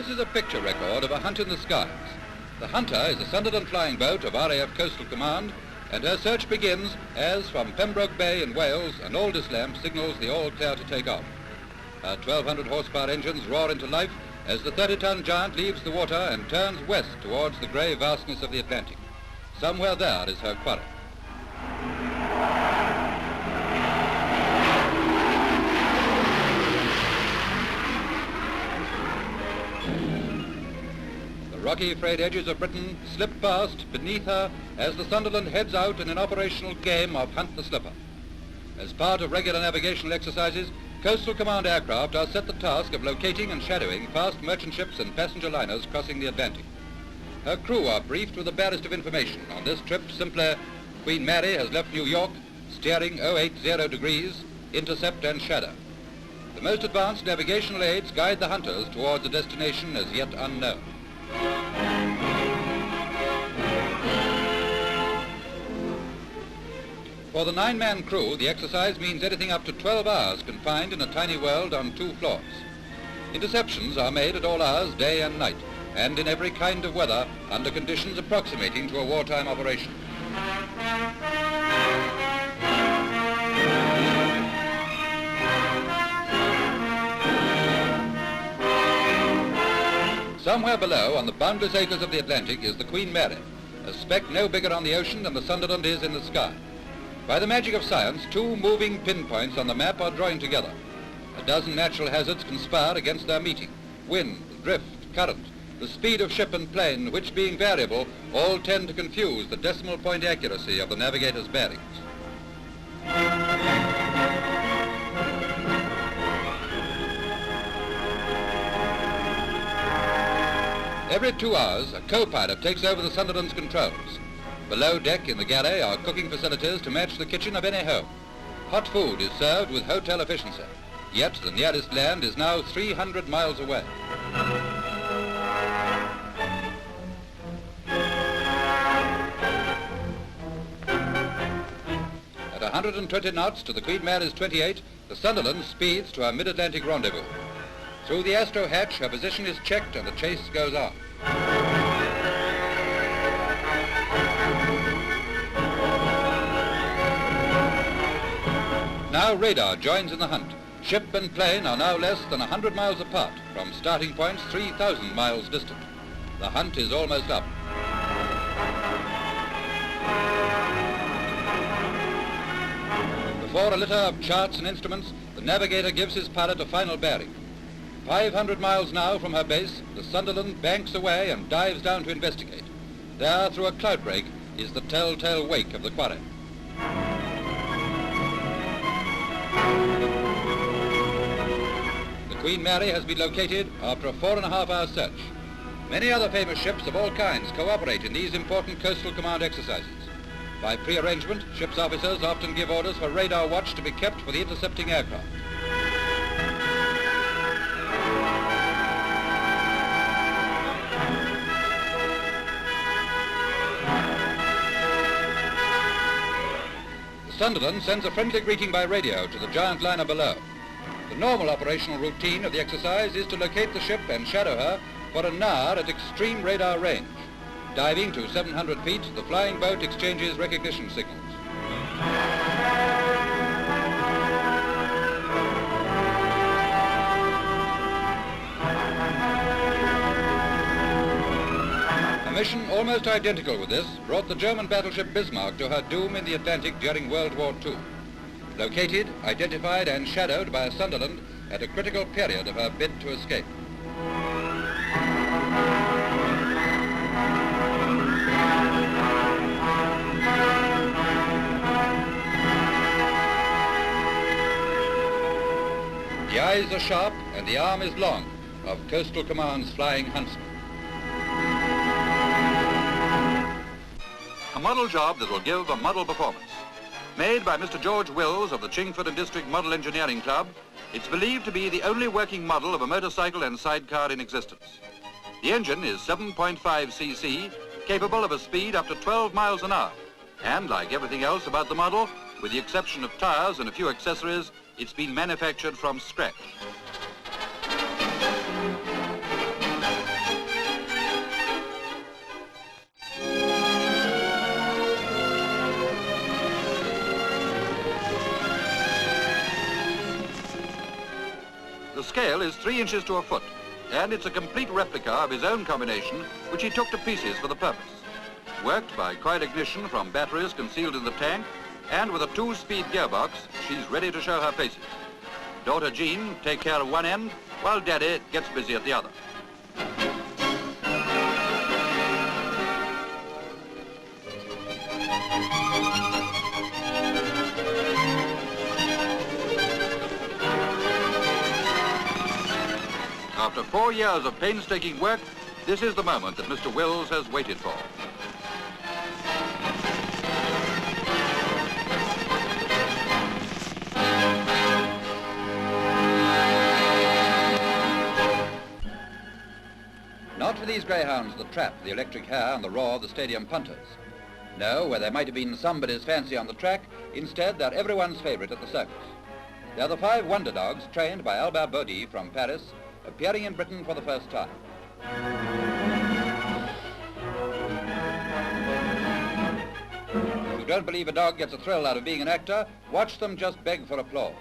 This is a picture record of a hunt in the skies. The hunter is a Sunderland Flying Boat of RAF Coastal Command, and her search begins as from Pembroke Bay in Wales an Aldous lamp signals the all clear to take off. Her 1,200 horsepower engines roar into life as the 30-ton giant leaves the water and turns west towards the grey vastness of the Atlantic. Somewhere there is her quarry. The rocky frayed edges of Britain slip past beneath her as the Sunderland heads out in an operational game of Hunt the Slipper. As part of regular navigational exercises, Coastal Command aircraft are set the task of locating and shadowing fast merchant ships and passenger liners crossing the Atlantic. Her crew are briefed with the barest of information. On this trip, simply, Queen Mary has left New York, steering 080 degrees, intercept and shadow. The most advanced navigational aids guide the hunters towards a destination as yet unknown. For the 9-man crew, the exercise means anything up to 12 hours confined in a tiny world on 2 floors. Interceptions are made at all hours, day and night, and in every kind of weather, under conditions approximating to a wartime operation. Somewhere below, on the boundless acres of the Atlantic, is the Queen Mary, a speck no bigger on the ocean than the Sunderland is in the sky. By the magic of science, 2 moving pinpoints on the map are drawing together. A dozen natural hazards conspire against their meeting. Wind, drift, current, the speed of ship and plane, which being variable, all tend to confuse the decimal point accuracy of the navigator's bearings. Every 2 hours, a co-pilot takes over the Sunderland's controls. Below deck in the galley are cooking facilities to match the kitchen of any home. Hot food is served with hotel efficiency, yet the nearest land is now 300 miles away. At 120 knots to the Queen Mary's 28, the Sunderland speeds to her mid-Atlantic rendezvous. Through the Astro hatch, her position is checked and the chase goes on. Now radar joins in the hunt. Ship and plane are now less than 100 miles apart, from starting points 3,000 miles distant. The hunt is almost up. Before a litter of charts and instruments, the navigator gives his pilot a final bearing. 500 miles now from her base, the Sunderland banks away and dives down to investigate. There, through a cloud break, is the telltale wake of the quarry. The Queen Mary has been located after a 4.5-hour search. Many other famous ships of all kinds cooperate in these important Coastal Command exercises. By pre-arrangement, ship's officers often give orders for radar watch to be kept for the intercepting aircraft. The Sunderland sends a friendly greeting by radio to the giant liner below. The normal operational routine of the exercise is to locate the ship and shadow her for an hour at extreme radar range. Diving to 700 feet, the flying boat exchanges recognition signals. A mission almost identical with this brought the German battleship Bismarck to her doom in the Atlantic during World War II. Located, identified and shadowed by a Sunderland at a critical period of her bid to escape. The eyes are sharp and the arm is long of Coastal Command's flying huntsman. A model job that will give a model performance. Made by Mr. George Wills of the Chingford and District Model Engineering Club, it's believed to be the only working model of a motorcycle and sidecar in existence. The engine is 7.5 cc, capable of a speed up to 12 miles an hour. And like everything else about the model, with the exception of tires and a few accessories, it's been manufactured from scratch. scale is 3 inches to a foot, and it's a complete replica of his own combination, which he took to pieces for the purpose. Worked by coil ignition from batteries concealed in the tank, and with a 2-speed gearbox, she's ready to show her paces. Daughter Jean take care of one end, while Daddy gets busy at the other. After 4 years of painstaking work, this is the moment that Mr. Wills has waited for. Not for these greyhounds, the trap, the electric hair and the roar of the stadium punters. No, where there might have been somebody's fancy on the track, instead they're everyone's favourite at the circus. They're the 5 wonder dogs trained by Albert Baudy from Paris, appearing in Britain for the first time. If you don't believe a dog gets a thrill out of being an actor, watch them just beg for applause.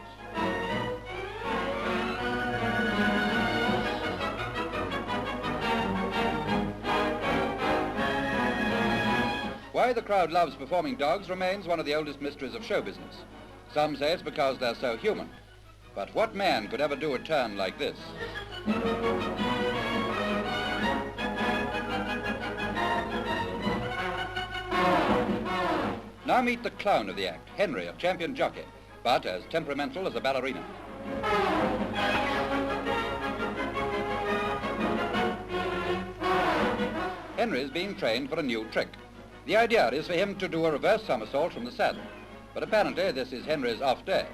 Why the crowd loves performing dogs remains one of the oldest mysteries of show business. Some say it's because they're so human. But what man could ever do a turn like this? Now meet the clown of the act, Henry, a champion jockey, but as temperamental as a ballerina. Henry's being trained for a new trick. The idea is for him to do a reverse somersault from the saddle, but apparently this is Henry's off day.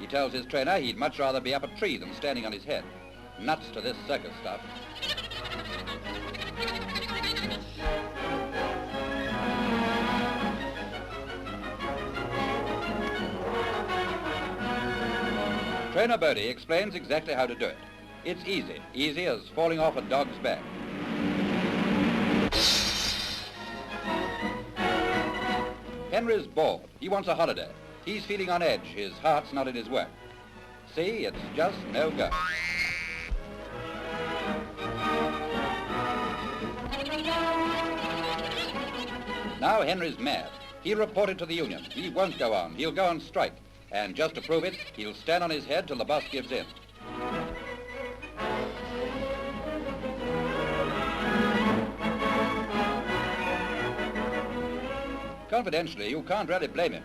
He tells his trainer he'd much rather be up a tree than standing on his head. Nuts to this circus stuff. Trainer Baudy explains exactly how to do it. It's easy, easy as falling off a dog's back. Henry's bored. He wants a holiday. He's feeling on edge. His heart's not in his work. See, it's just no go. Now Henry's mad. He'll report it to the union. He won't go on. He'll go on strike. And just to prove it, he'll stand on his head till the boss gives in. Confidentially, you can't really blame him.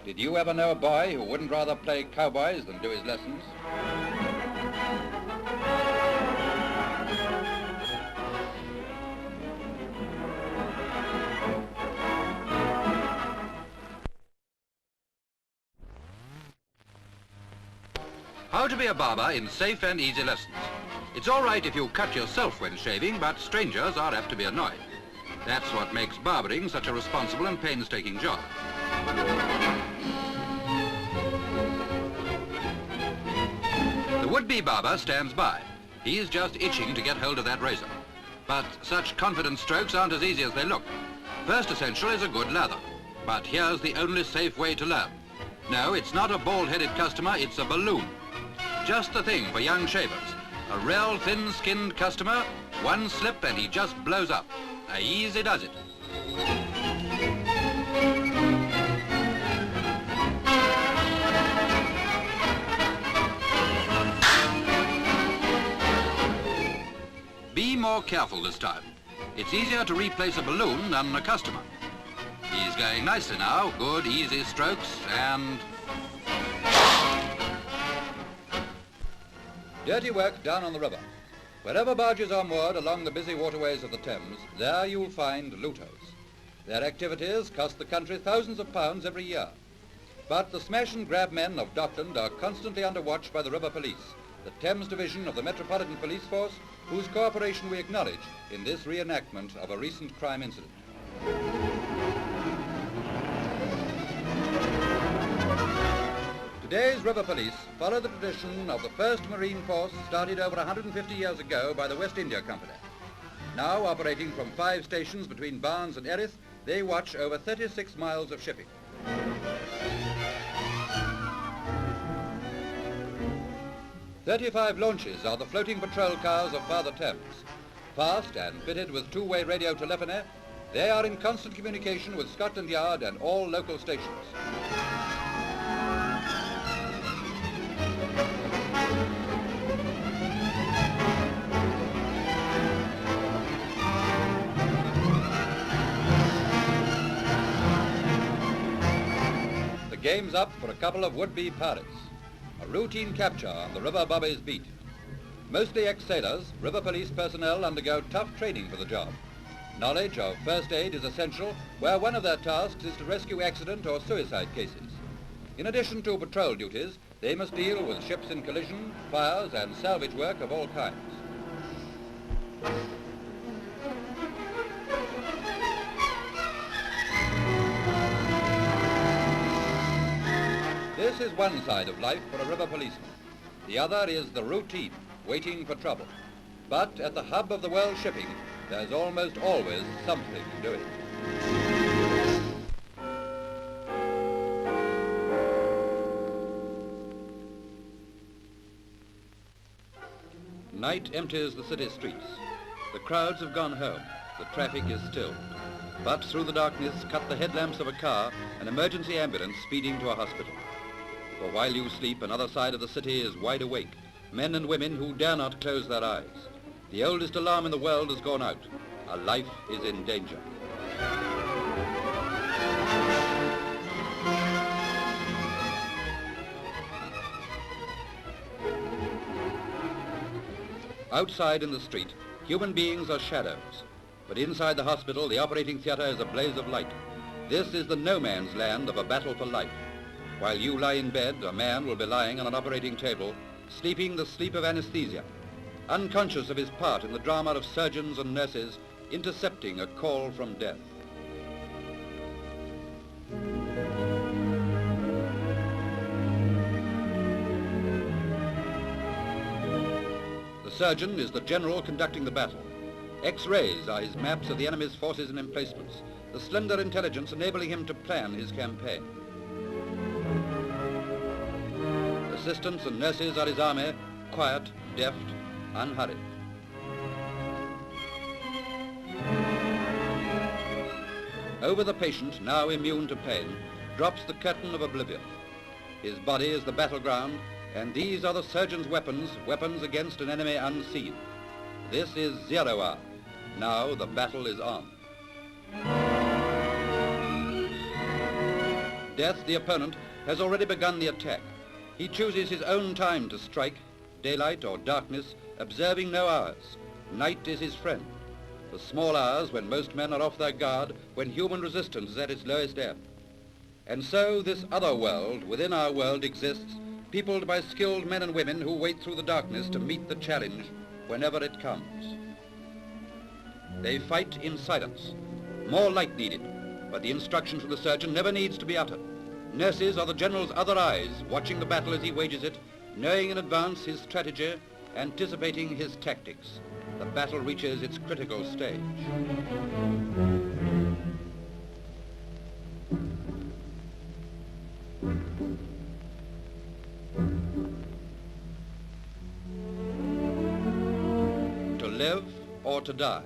Did you ever know a boy who wouldn't rather play cowboys than do his lessons? How to be a barber in safe and easy lessons. It's all right if you cut yourself when shaving, but strangers are apt to be annoyed. That's what makes barbering such a responsible and painstaking job. The would-be barber stands by. He's just itching to get hold of that razor. But such confident strokes aren't as easy as they look. First essential is a good lather. But here's the only safe way to learn. No, it's not a bald-headed customer, it's a balloon. Just the thing for young shavers. A real thin-skinned customer, one slip and he just blows up. Easy does it. Be more careful this time. It's easier to replace a balloon than a customer. He's going nicely now, good easy strokes and... Dirty work down on the river. Wherever barges are moored along the busy waterways of the Thames, there you'll find looters. Their activities cost the country thousands of pounds every year. But the smash and grab men of Dockland are constantly under watch by the River Police, the Thames Division of the Metropolitan Police Force, whose cooperation we acknowledge in this reenactment of a recent crime incident. Today's River Police follow the tradition of the first Marine Force started over 150 years ago by the West India Company. Now operating from 5 stations between Barnes and Erith, they watch over 36 miles of shipping. 35 launches are the floating patrol cars of Father Thames. Fast and fitted with two-way radio telephony, they are in constant communication with Scotland Yard and all local stations. The game's up for a couple of would-be pirates. A routine capture on the River Bobby's beat. Mostly ex-sailors, river police personnel undergo tough training for the job. Knowledge of first aid is essential where one of their tasks is to rescue accident or suicide cases. In addition to patrol duties, they must deal with ships in collision, fires and salvage work of all kinds. This is one side of life for a river policeman. The other is the routine, waiting for trouble. But at the hub of the world shipping, there's almost always something doing. Night empties the city streets. The crowds have gone home. The traffic is still. But through the darkness cut the headlamps of a car, an emergency ambulance speeding to a hospital. For while you sleep, another side of the city is wide awake. Men and women who dare not close their eyes. The oldest alarm in the world has gone out. A life is in danger. Outside in the street, human beings are shadows. But inside the hospital, the operating theater is a blaze of light. This is the no man's land of a battle for life. While you lie in bed, a man will be lying on an operating table, sleeping the sleep of anesthesia, unconscious of his part in the drama of surgeons and nurses intercepting a call from death. The surgeon is the general conducting the battle. X-rays are his maps of the enemy's forces and emplacements, the slender intelligence enabling him to plan his campaign. Assistants and nurses are his army, quiet, deft, unhurried. Over the patient, now immune to pain, drops the curtain of oblivion. His body is the battleground, and these are the surgeon's weapons, weapons against an enemy unseen. This is 0 hour. Now the battle is on. Death, the opponent, has already begun the attack. He chooses his own time to strike, daylight or darkness, observing no hours. Night is his friend. The small hours when most men are off their guard, when human resistance is at its lowest ebb. And so this other world within our world exists, peopled by skilled men and women who wait through the darkness to meet the challenge whenever it comes. They fight in silence. More light needed, but the instruction from the surgeon never needs to be uttered. Nurses are the general's other eyes, watching the battle as he wages it, knowing in advance his strategy, anticipating his tactics. The battle reaches its critical stage. To live or to die.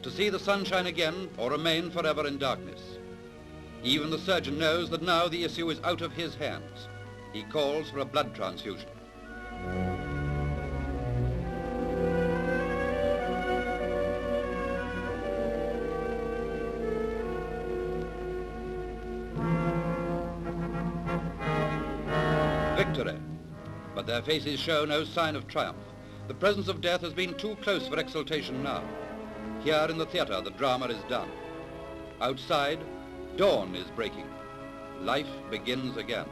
To see the sunshine again or remain forever in darkness. Even the surgeon knows that now the issue is out of his hands. He calls for a blood transfusion. Victory. But their faces show no sign of triumph. The presence of death has been too close for exultation now. Here in the theater, the drama is done. Outside, dawn is breaking. Life begins again.